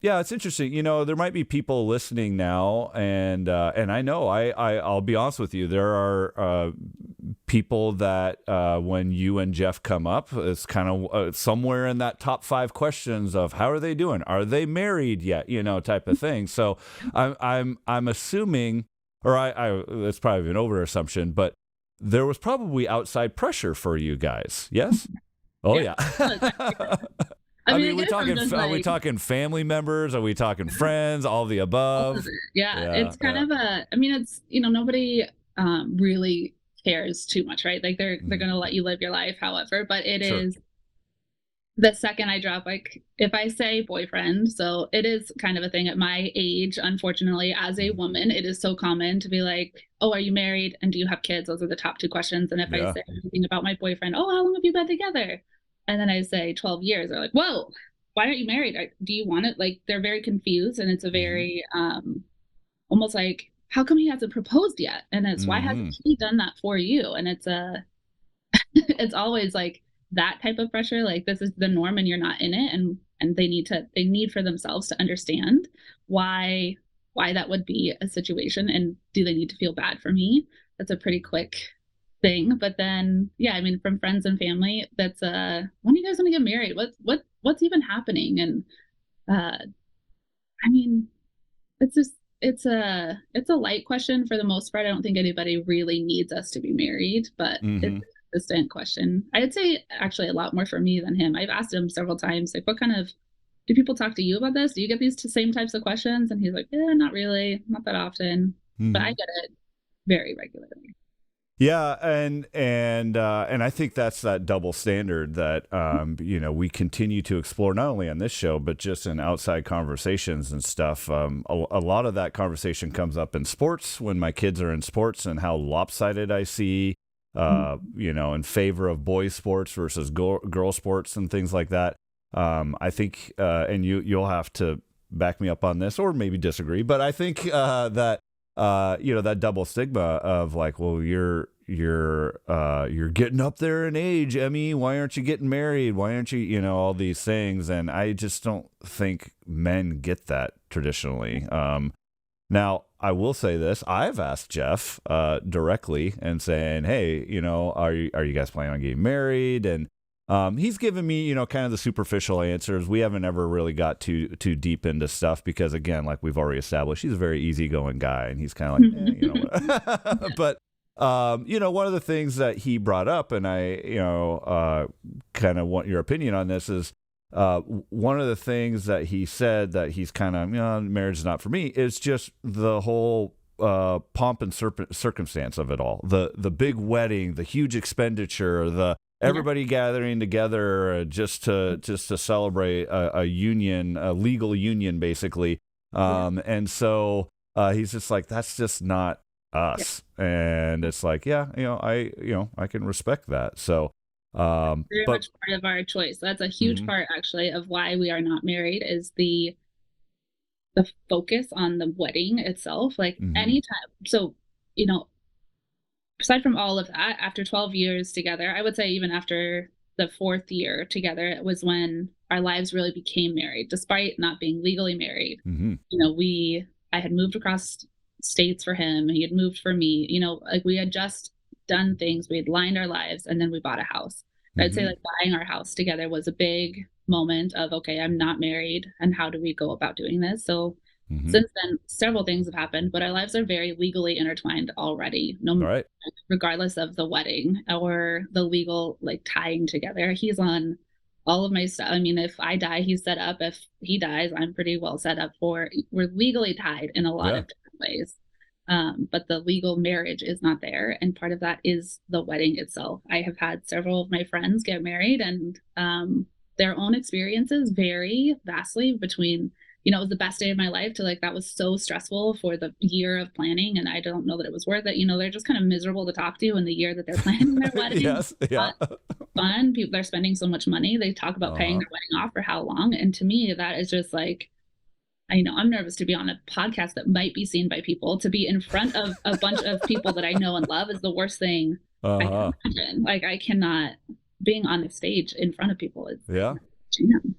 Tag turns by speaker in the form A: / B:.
A: Yeah, it's interesting. There might be people listening now, and I know I'll be honest with you. There are people that when you and Jeff come up, it's kind of somewhere in that top 5 questions of how are they doing? Are they married yet? Type of thing. So I'm assuming, or I it's probably an over assumption, but there was probably outside pressure for you guys. Yes. Oh
B: Yeah.
A: yeah.
B: I
A: I
B: mean,
A: mean,
B: I guess I'm just
A: are we
B: like,
A: talking family members? Are we talking friends? All the
B: all of
A: above?
B: it. Yeah,
A: Yeah,
B: it's kind
A: yeah.
B: of I mean, it's, nobody really cares too much, right? Like they're
A: Mhm.
B: gonna let you live your life, however, but it
A: Sure.
B: is the second I drop, like if I say boyfriend, so it is kind of a thing at my age, unfortunately, as a
A: Mhm.
B: woman, it is so common to be like, oh, are you married? And do you have kids? Those are the top 2 questions. And if I
A: Yeah.
B: say anything about my boyfriend, oh, how long have you been together? And then I say 12 years, they're like, whoa, why aren't you married? Do you want it? Like they're very confused. And it's a
A: Hmm.
B: very almost like, how come he hasn't proposed yet? And it's why hasn't
A: Hmm.
B: he done that for you? And it's it's always like that type of pressure, like this is the norm and you're not in it, and they need for themselves to understand why why that would be a situation, and do they need to feel bad for me? That's a pretty quick thing. But then yeah, I mean, from friends and family, that's when are you guys going to get married? What's even happening? And uh I mean, it's just it's a light question for the most part. I don't think anybody really needs us to be married, but it's
A: Hmm.
B: a consistent question. I'd say actually a lot more for me than him. I've asked him several times, like, what kind of do people talk to you about this? Do you get these same types of questions? And he's like, yeah, not really, not that often, but I
A: Hmm.
B: get it very regularly.
A: Yeah, and I think that's that double standard that we continue to explore not only on this show but just in outside conversations and stuff. A lot of that conversation comes up in sports when my kids are in sports and how lopsided I see, in favor of boys sports versus girl sports and things like that. I think, and you'll have to back me up on this or maybe disagree, but I think that that double stigma of like, well, you're getting up there in age, Emmy. Why aren't you getting married? Why aren't you, all these things? And I just don't think men get that traditionally. Now, I will say this: I've asked Jeff directly and saying, "Hey, are you guys planning on getting married?" And he's given me, kind of the superficial answers. We haven't ever really got too deep into stuff because, again, like we've already established, he's a very easygoing guy, and he's kind of like,
B: Yeah.
A: but one of the things that he brought up, and I, kind of want your opinion on this is. One of the things that he said that he's kind of, marriage is not for me, is just the whole pomp and circumstance of it all. The big wedding, the huge expenditure, the
B: Yeah.
A: everybody gathering together just to celebrate a union, a legal union, basically.
B: Yeah.
A: And so he's just like, that's just not
B: Yeah.
A: us. And it's like, yeah, I can respect that. So,
B: Very
A: but.
B: much part of our choice. That's a huge
A: Mhm.
B: part actually of why we are not married, is the focus on the wedding itself. Like
A: Mhm.
B: anytime, so you know, aside from all of that, after 12 years together, I would say even after the fourth year together, it was when our lives really became married, despite not being legally married.
A: Mhm.
B: I had moved across states for him, he had moved for me, like we had just done things, we had lined our lives, and then we bought a house. I'd say
A: Mhm.
B: like buying our house together was a big moment of, okay, I'm not married, and how do we go about doing this? So
A: Mhm.
B: since then, several things have happened, but our lives are very legally intertwined already.
A: All
B: No,
A: right.
B: regardless of the wedding or the legal like tying together. He's on all of my stuff. I mean, if I die, he's set up. If he dies, I'm pretty well set up for. We're legally tied in a lot
A: Yeah.
B: of different ways. But the legal marriage is not there. And part of that is the wedding itself. I have had several of my friends get married, and their own experiences vary vastly between, it was the best day of my life to like, that was so stressful for the year of planning. And I don't know that it was worth it. They're just kind of miserable to talk to in the year that they're planning their wedding.
A: Yes. Yeah.
B: Not fun. People, they're spending so much money. They talk about paying
A: Uh-huh.
B: their wedding off for how long. And to me, that is just like, I know I'm nervous to be on a podcast that might be seen by people. To be in front of a bunch of people that I know and love is the worst thing I can
A: Uh-huh.
B: imagine. Like I cannot, being on the stage in front of people is
A: Yeah.
B: jam.